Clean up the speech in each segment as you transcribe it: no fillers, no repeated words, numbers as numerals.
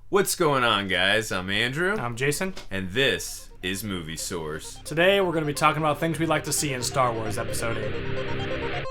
What's going on, guys? I'm Andrew, I'm Jason. and this is Movie Source. Today we're going to be talking about things we'd like to see in Star Wars Episode 8.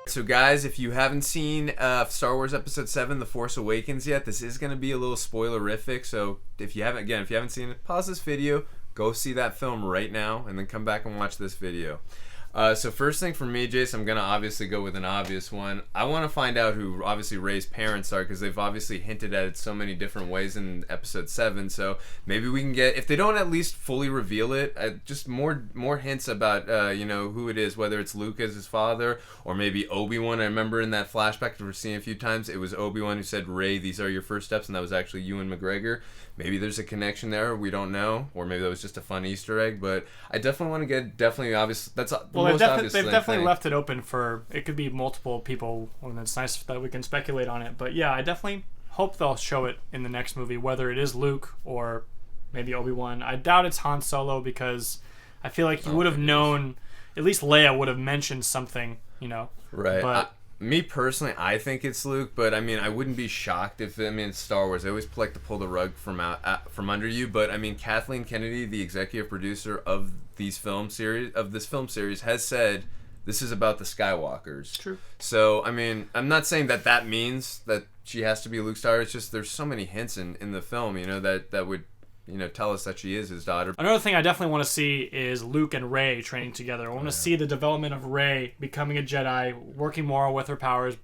So, guys, if you haven't seen Star Wars Episode 7, The Force Awakens yet, this is going to be a little spoilerific. So, if you haven't seen it, pause this video, go see that film right now, and then come back and watch this video. So first thing for me, Jason, I'm going to obviously go with an obvious one. I want to find out who obviously Rey's parents are, because they've obviously hinted at it so many different ways in Episode 7. So maybe we can get, if they don't at least fully reveal it, just more hints about, who it is, whether it's Luke as his father, or maybe Obi-Wan. I remember in that flashback that we're seeing a few times, it was Obi-Wan who said, "Rey, these are your first steps," and that was actually Ewan McGregor. Maybe there's a connection there, we don't know, or maybe that was just a fun Easter egg, but I definitely want to get, obvious, that's the most obvious they've thing. definitely left it open for, it could be multiple people, and it's nice that we can speculate on it, but yeah, I definitely hope they'll show it in the next movie, whether it is Luke or maybe Obi-Wan. I doubt it's Han Solo, because I feel like you would have known, at least Leia would have mentioned something, Right. But me personally, I think it's Luke, but I mean, I wouldn't be shocked if, it's Star Wars. They always like to pull the rug from under you, but I mean, Kathleen Kennedy, the executive producer of this film series, has said this is about the Skywalkers. True. So, I mean, I'm not saying that means that she has to be Luke Skywalker. It's just there's so many hints in the film, that would tell us that she is his daughter. Another thing I definitely want to see is Luke and Rey training together. I want to see the development of Rey becoming a Jedi, working more with her powers,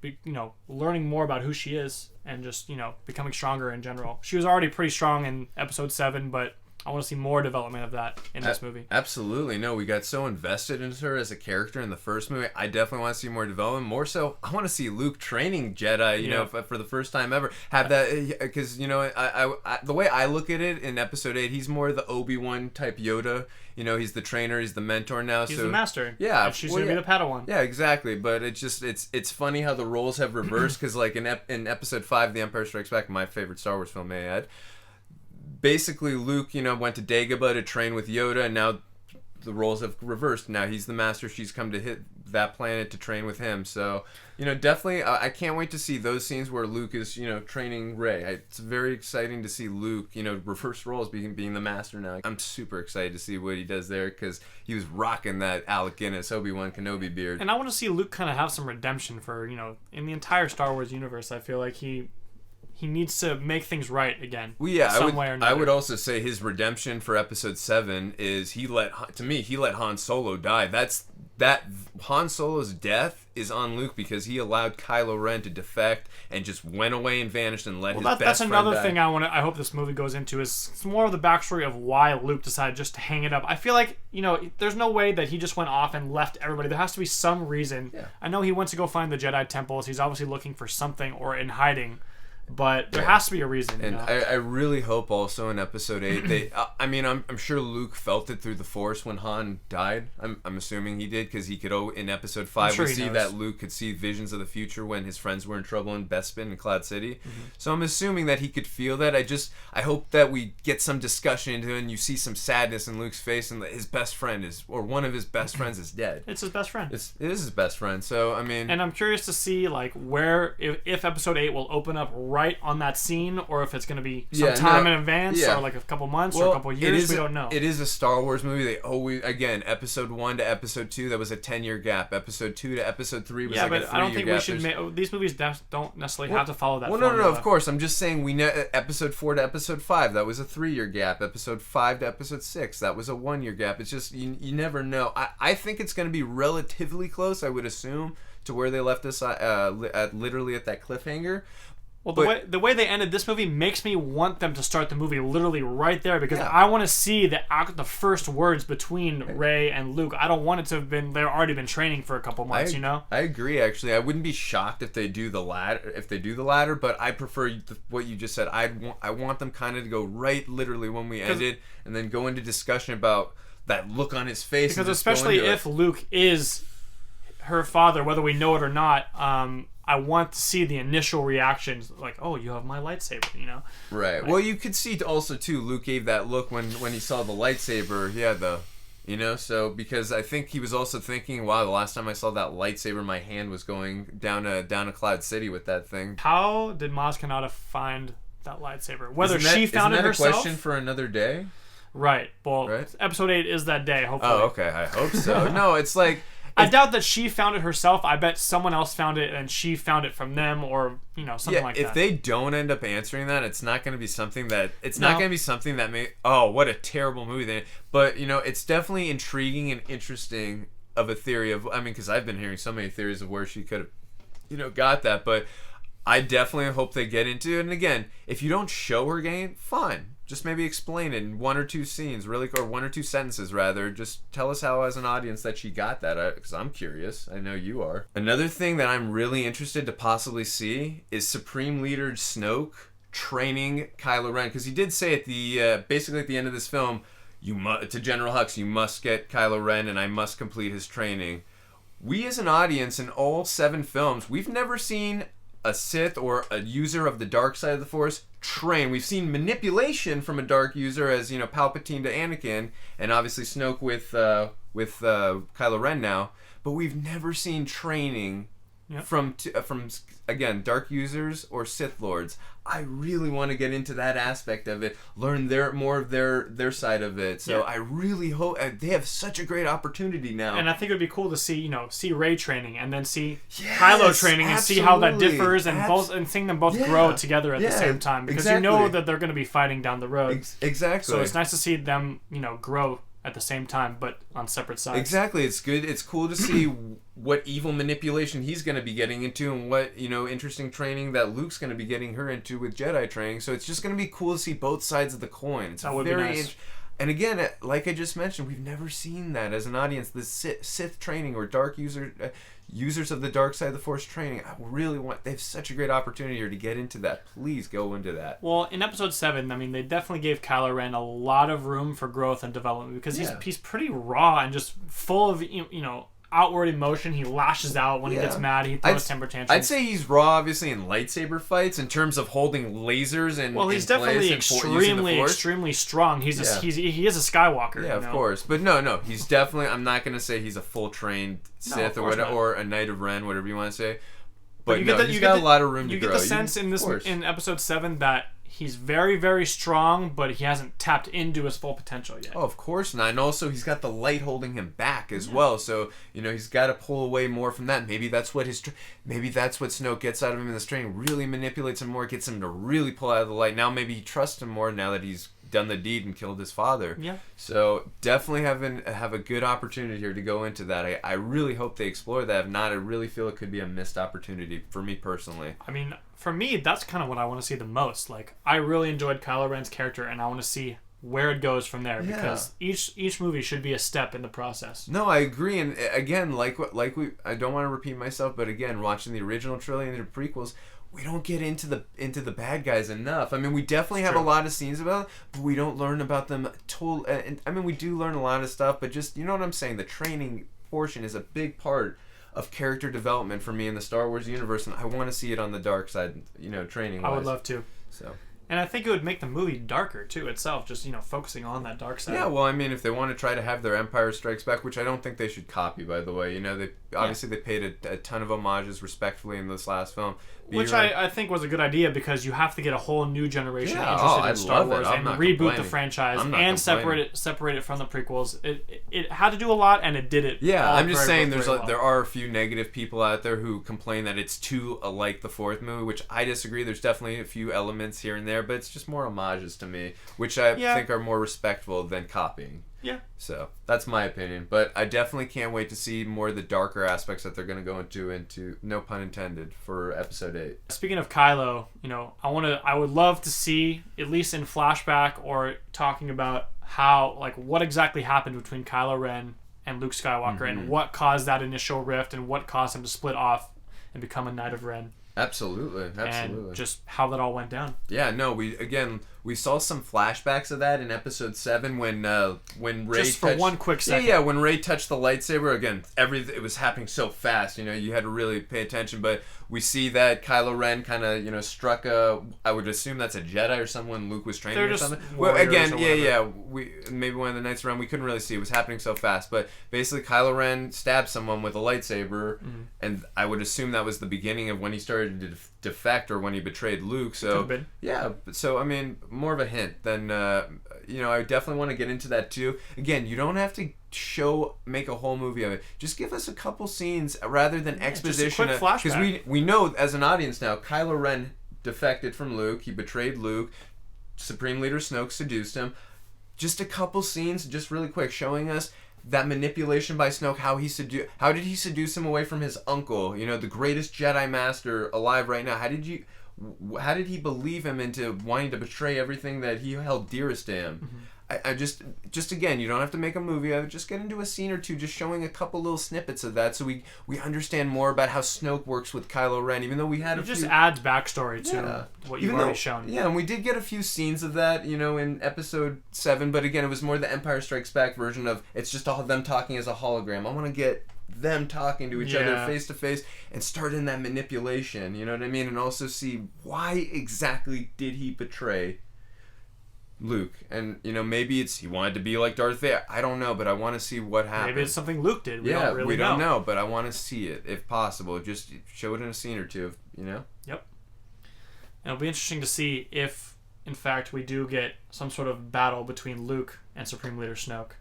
learning more about who she is, and just, becoming stronger in general. She was already pretty strong in Episode 7, but I want to see more development of that in this movie. Absolutely. No, we got so invested into her as a character in the first movie. I definitely want to see more development. More so, I want to see Luke training Jedi, for the first time ever. Have that, because, I the way I look at it in Episode 8, he's more the Obi-Wan type Yoda. He's the trainer, he's the mentor now. He's the master. Yeah. And she's going to be the Padawan. Yeah, exactly. But it's funny how the roles have reversed, because like in Episode 5, The Empire Strikes Back, my favorite Star Wars film, may I add, basically Luke, went to Dagobah to train with Yoda, and now the roles have reversed. Now he's the master, she's come to hit that planet to train with him. So, definitely, I can't wait to see those scenes where Luke is, training Rey. It's very exciting to see Luke, reverse roles, being the master now. I'm super excited to see what he does there, because he was rocking that Alec Guinness Obi-Wan Kenobi beard. And I want to see Luke kind of have some redemption for, in the entire Star Wars universe. I feel like he needs to make things right again. Well, yeah, way or another. I would also say his redemption for Episode 7 is he let Han Solo die. That Han Solo's death is on Luke, because he allowed Kylo Ren to defect and just went away and vanished and let his best friend die. That's another thing I hope this movie goes into, is it's more of the backstory of why Luke decided just to hang it up. I feel like, there's no way that he just went off and left everybody. There has to be some reason. Yeah. I know he went to go find the Jedi temples. He's obviously looking for something or in hiding. But there has to be a reason. And I really hope also in Episode 8, I'm sure Luke felt it through the Force when Han died. I'm assuming he did, because he could, in Episode 5, we see that Luke could see visions of the future when his friends were in trouble in Bespin and Cloud City. Mm-hmm. So I'm assuming that he could feel that. I hope that we get some discussion into it, and you see some sadness in Luke's face, and that his best friend or one of his best friends is dead. It's his best friend. It is his best friend. So, And I'm curious to see, like, where, if Episode 8 will open up right on that scene, or if it's going to be some time in advance, or like a couple months or a couple years. We don't know. It is a Star Wars movie. They always, again, Episode 1 to Episode 2, that was a 10-year gap. Episode 2 to Episode 3 was like a 3-year gap. I don't think we should these movies don't necessarily have to follow that formula. No, of course. I'm just saying, we know Episode 4 to Episode 5, that was a 3-year gap. Episode 5 to Episode 6, that was a 1-year gap. It's just, you never know. I think it's going to be relatively close, I would assume, to where they left us literally at that cliffhanger. Well, the way they ended this movie makes me want them to start the movie literally right there, because I want to see the first words between Rey and Luke. I don't want it to have been, they've already been training for a couple months, I agree, actually. I wouldn't be shocked if they do the latter, but I prefer what you just said. I want them kind of to go right literally when we ended, and then go into discussion about that look on his face. Because especially if Luke is her father, whether we know it or not, I want to see the initial reactions, like, oh, you have my lightsaber, you know? Right. Like, Well, you could see also too. Luke gave that look when he saw the lightsaber. He had the, you know, so because I think he was also thinking, wow, the last time I saw that lightsaber, my hand was going down a Cloud City with that thing. how did Maz Kanata find that lightsaber? Whether she found isn't it that herself? a question for another day? Right. Well, Right? episode 8 is that day, hopefully. Oh, okay. I hope so. No, it's like. I doubt that she found it herself. I bet someone else found it and she found it from them, or something like that. If they don't end up answering that, it's not going to be something that may. Oh, what a terrible movie! Then, but it's definitely intriguing and interesting of a theory of. I mean, because I've been hearing so many theories of where she could have, got that. But I definitely hope they get into it. And again, if you don't show her game, fine. Just maybe explain it in one or two scenes, really, or one or two sentences, rather. Just tell us how, as an audience, that she got that, because I'm curious. I know you are. Another thing that I'm really interested to possibly see is Supreme Leader Snoke training Kylo Ren, because he did say at the basically at the end of this film, to General Hux, you must get Kylo Ren, and I must complete his training. We, as an audience, in all 7 films, we've never seen a Sith or a user of the dark side of the Force train. We've seen manipulation from a dark user, as Palpatine to Anakin, and obviously Snoke with Kylo Ren now. But we've never seen training from again, dark users or Sith lords. I really want to get into that aspect of it, learn more of their side of it. So I really hope they have such a great opportunity now. And I think it would be cool to see Rey training and then see Kylo training and see how that differs and seeing them both grow together at the same time, because you know that they're going to be fighting down the road. Exactly. So it's nice to see them grow at the same time, but on separate sides. Exactly. It's good. It's cool to see what evil manipulation he's going to be getting into, and what interesting training that Luke's going to be getting her into with Jedi training. So it's just going to be cool to see both sides of the coin. It's that would be nice. And again, like I just mentioned, we've never seen that as an audience. The Sith training or dark users of the dark side of the Force training. I really want. They have such a great opportunity here to get into that. Please go into that. Well, in episode 7, I mean, they definitely gave Kylo Ren a lot of room for growth and development, because he's pretty raw and just full of outward emotion. He lashes out when he gets mad. He throws temper tantrums. I'd say he's raw, obviously, in lightsaber fights in terms of holding lasers and. Well, he's definitely extremely strong. He is a Skywalker. Yeah, of course, but no, he's definitely. I'm not gonna say he's a full trained Sith or a Knight of Ren, whatever you want to say. But he's got a lot of room to grow. You get the sense in episode 7 that he's very, very strong, but he hasn't tapped into his full potential yet. Oh, of course not. And also, he's got the light holding him back as well. So, he's got to pull away more from that. Maybe that's what Snoke gets out of him in this training. Really manipulates him more, gets him to really pull out of the light. Now maybe he trusts him more now that he's done the deed and killed his father. Yeah. So definitely have a good opportunity here to go into that. I really hope they explore that. If not, I really feel it could be a missed opportunity for me personally. I mean, for me, that's kind of what I want to see the most. Like, I really enjoyed Kylo Ren's character, and I want to see where it goes from there, because each movie should be a step in the process. No, I agree. And again, I don't want to repeat myself, but again, watching the original trilogy and the prequels, we don't get into the bad guys enough. I mean, we definitely have a lot of scenes about it, but we don't learn about them and I mean, we do learn a lot of stuff, but just, you know what I'm saying, the training portion is a big part of character development for me in the Star Wars universe, and I want to see it on the dark side, training wise. I would love to. So. And I think it would make the movie darker too itself, just focusing on that dark side. Yeah, well, I mean, if they want to try to have their Empire Strikes Back, which I don't think they should copy, by the way. They obviously they paid a ton of homages respectfully in this last film, which I think was a good idea, because you have to get a whole new generation interested in Star Wars and reboot the franchise and separate it from the prequels. It had to do a lot, and it did it. Yeah, I'm just saying there are a few negative people out there who complain that it's too like the fourth movie, which I disagree. There's definitely a few elements here and there, but it's just more homages to me, which I think are more respectful than copying. Yeah. So that's my opinion, but I definitely can't wait to see more of the darker aspects that they're going to go into no pun intended, for episode 8. Speaking of Kylo, I would love to see, at least in flashback or talking about how, what exactly happened between Kylo Ren and Luke Skywalker, and what caused that initial rift, and what caused him to split off and become a Knight of Ren. Absolutely. And just how that all went down. Yeah, no, we We saw some flashbacks of that in episode 7 when Rey just for one quick second. Yeah, when Rey touched the lightsaber again. It was happening so fast. You had to really pay attention. But we see that Kylo Ren kind of struck a. I would assume that's a Jedi or someone Luke was training or something. Well, again, we maybe one of the Knights around. We couldn't really see. It was happening so fast. But basically, Kylo Ren stabbed someone with a lightsaber, and I would assume that was the beginning of when he started to defect or when he betrayed Luke. So yeah, so I mean, more of a hint than I definitely want to get into that too. Again, you don't have to make a whole movie of it. Just give us a couple scenes rather than exposition. Just a quick flashback. Because we know as an audience now, Kylo Ren defected from Luke. He betrayed Luke. Supreme Leader Snoke seduced him. Just a couple scenes, just really quick, showing us that manipulation by Snoke, how did he seduce him away from his uncle, the greatest Jedi Master alive right now? How did he believe him into wanting to betray everything that he held dearest to him? I just again, you don't have to make a movie of it. Just get into a scene or two, just showing a couple little snippets of that, so we understand more about how Snoke works with Kylo Ren. Even though we had just adds backstory to what you've already shown. Yeah, and we did get a few scenes of that, in episode 7. But again, it was more the Empire Strikes Back version of it's just all them talking as a hologram. I want to get them talking to each other face to face and start in that manipulation. You know what I mean? And also see why exactly did he betray Luke, and maybe he wanted to be like Darth Vader. I don't know, but I want to see what happened. Maybe it's something Luke did. We don't know, but I want to see it if possible. Just show it in a scene or two. Yep. And it'll be interesting to see if, in fact, we do get some sort of battle between Luke and Supreme Leader Snoke.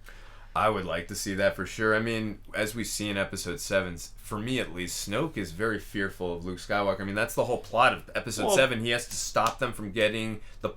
I would like to see that for sure. I mean, as we see in episode 7, for me at least, Snoke is very fearful of Luke Skywalker. I mean, that's the whole plot of episode 7. He has to stop them from getting the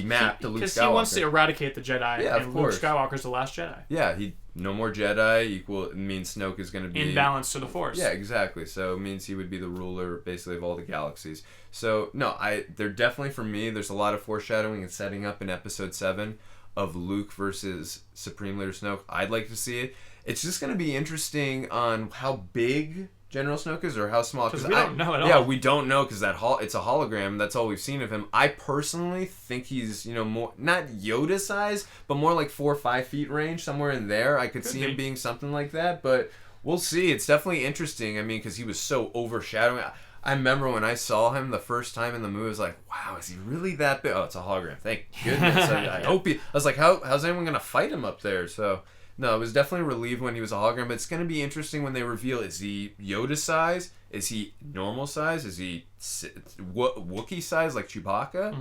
map to Luke Skywalker. Because he wants to eradicate the Jedi, and Luke Skywalker's the last Jedi. Yeah, no more Jedi means Snoke is going to be in balance to the Force. Yeah, exactly. So it means he would be the ruler, basically, of all the galaxies. So, no, they're definitely, for me, there's a lot of foreshadowing and setting up in episode 7 of Luke versus Supreme Leader Snoke. I'd like to see it. It's just going to be interesting on how big General Snoke is or how small. Because we don't know at all. Yeah, we don't know because it's a hologram. That's all we've seen of him. I personally think he's, more, not Yoda size, but more like 4 or 5 feet range, somewhere in there. I could see him being something like that, but we'll see. It's definitely interesting. I mean, because he was so overshadowing. I remember when I saw him the first time in the movie, I was like, wow, is he really that big? Oh, it's a hologram. Thank goodness. I hope I was like, how's anyone going to fight him up there? So, no, I was definitely relieved when he was a hologram, but it's going to be interesting when they reveal, is he Yoda size? Is he normal size? Is he Wookiee size like Chewbacca?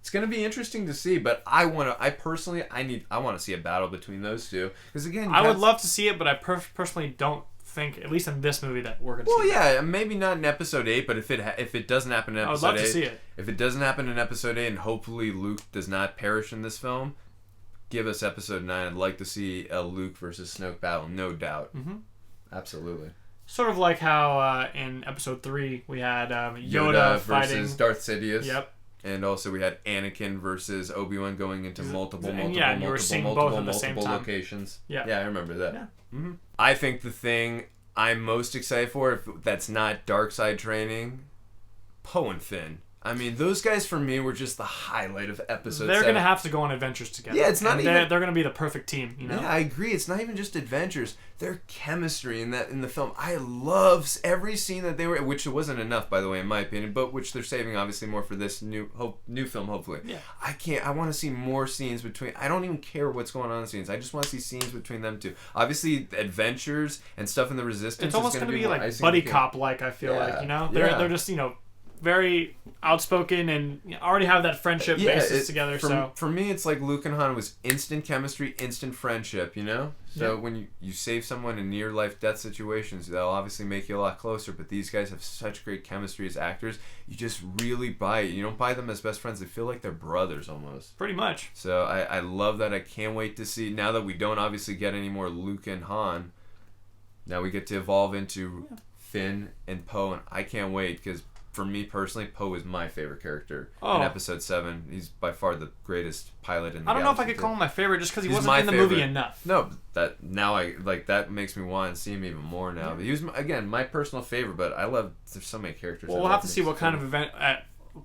It's going to be interesting to see, but I want to see a battle between those two. Because again, I would love to see it, but I personally don't think, at least in this movie, that we're going to see that. Maybe not in episode 8, but if it doesn't happen in episode 8, I would love to see it. If it doesn't happen in episode 8, and hopefully Luke does not perish in this film, give us episode 9. I'd like to see a Luke versus Snoke battle, no doubt. Absolutely. Sort of like how in episode 3 we had Yoda fighting versus Darth Sidious. Yep. And also we had Anakin versus Obi-Wan going into multiple locations. Yeah, I remember that. Yeah. I think the thing I'm most excited for, if that's not dark side training, Poe and Finn. I mean, those guys for me were just the highlight of episode 7. They're going to have to go on adventures together. Yeah, it's not even... They're going to be the perfect team, Yeah, I agree. It's not even just adventures. Their chemistry in the film. I love every scene that they were... Which wasn't enough, by the way, in my opinion, but which they're saving, obviously, more for this new film, hopefully. Yeah. I want to see more scenes between... I don't even care what's going on in the scenes. I just want to see scenes between them two. Obviously, adventures and stuff in the Resistance it's almost going to be like buddy cop-like, I feel like, They're just, very outspoken and already have that friendship basis together. For me, it's like Luke and Han was instant chemistry, instant friendship, So when you save someone in near-life death situations, they'll obviously make you a lot closer, but these guys have such great chemistry as actors. You just really buy it. You don't buy them as best friends. They feel like they're brothers almost. Pretty much. So I love that. I can't wait to see, now that we don't obviously get any more Luke and Han, now we get to evolve into Finn and Poe, and I can't wait because for me personally, Poe is my favorite character in episode 7. He's by far the greatest pilot in the I don't know if I could call him my favorite just because he wasn't in the movie enough. No, that makes me want to see him even more now. But he was, again, my personal favorite, but I love, there's so many characters. Well, we'll have to see what kind of event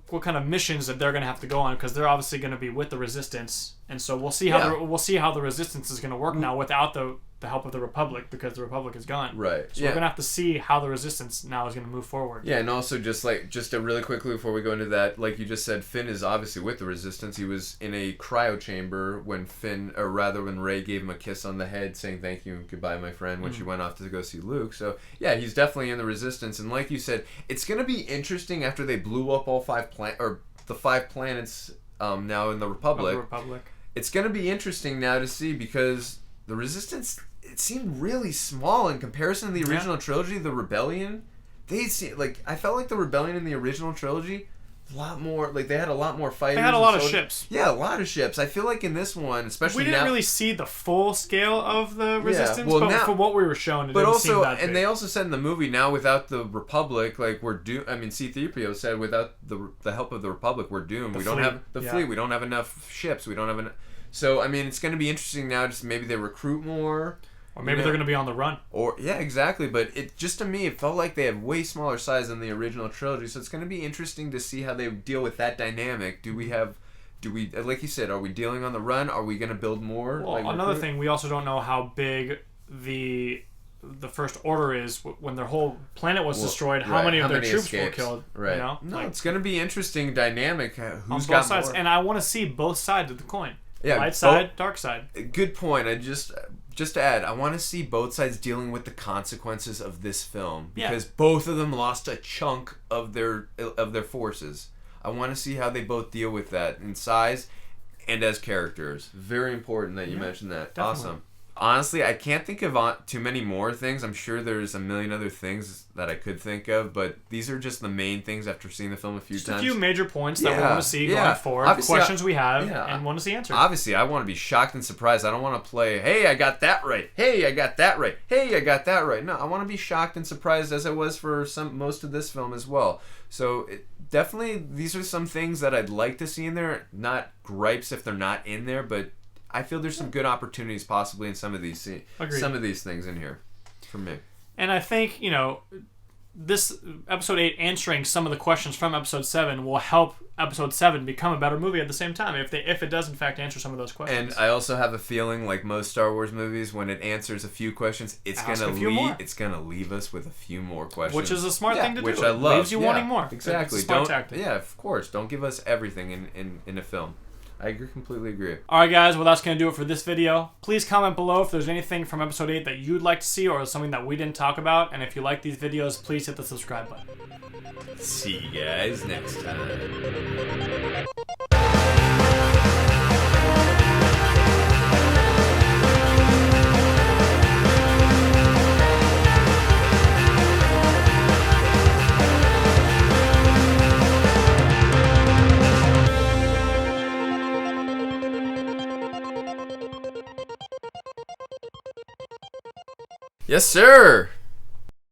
what kind of missions that they're going to have to go on, because they're obviously going to be with the Resistance, and so we'll see how the Resistance is going to work now without the help of the Republic, because the Republic is gone. Right. So we're going to have to see how the Resistance now is going to move forward. Yeah, and also just a really quickly before we go into that, like you just said, Finn is obviously with the Resistance. He was in a cryo chamber when when Rey gave him a kiss on the head, saying thank you and goodbye, my friend, when she went off to go see Luke. So yeah, he's definitely in the Resistance, and like you said, it's going to be interesting after they blew up all the 5 planets now in the Republic. It's going to be interesting now to see, because the Resistance, it seemed really small in comparison to the original trilogy. The Rebellion, I felt like the Rebellion in the original trilogy, a lot more, like they had a lot more fighters. They had a lot of ships. Yeah, a lot of ships. I feel like in this one, especially we didn't really see the full scale of the Resistance, well, but now, for what we were shown, but didn't also, seem that big. and they also said in the movie, now without the Republic, like we're doomed. I mean, C-3PO said without the help of the Republic, we're doomed. We don't have the fleet. We don't have enough ships. We don't have enough. So I mean, it's going to be interesting now. Just maybe they recruit more. Or maybe they're going to be on the run. Or yeah, exactly. But it just, to me, it felt like they have way smaller size than the original trilogy. So it's going to be interesting to see how they deal with that dynamic. Do we, like you said, are we dealing on the run? Are we going to build more? Well, another thing, we also don't know how big the First Order is when their whole planet was destroyed. How many of their troops were killed? Right. You know? No, it's going to be interesting dynamic. Who's on both got sides, more? and I want to see both sides of the coin. Yeah, light side, dark side. Good point. Just to add, I want to see both sides dealing with the consequences of this film, because both of them lost a chunk of their forces. I want to see how they both deal with that in size and as characters. Very important that you mentioned that. Definitely. Awesome. Honestly, I can't think of too many more things. I'm sure there's a million other things that I could think of, but these are just the main things after seeing the film a few times. Just a few major points that we want to see going forward, obviously, questions we have, and want to see answered. Obviously, I want to be shocked and surprised. I don't want to play, hey, I got that right. Hey, I got that right. Hey, I got that right. No, I want to be shocked and surprised, as I was for most of this film as well. So definitely, these are some things that I'd like to see in there. Not gripes if they're not in there, but I feel there's some good opportunities possibly in some of these things in here for me. And I think, this episode 8 answering some of the questions from episode 7 will help episode 7 become a better movie at the same time, if it does in fact answer some of those questions. And I also have a feeling, like most Star Wars movies, when it answers a few questions, it's gonna leave us with a few more questions, which is a smart thing to do. Which I love. Leaves you wanting more. Exactly. It's a smart tactic. Yeah, of course. Don't give us everything in a film. I completely agree. Alright guys, well that's going to do it for this video. Please comment below if there's anything from episode 8 that you'd like to see, or something that we didn't talk about. And if you like these videos, please hit the subscribe button. See you guys next time. Yes, sir.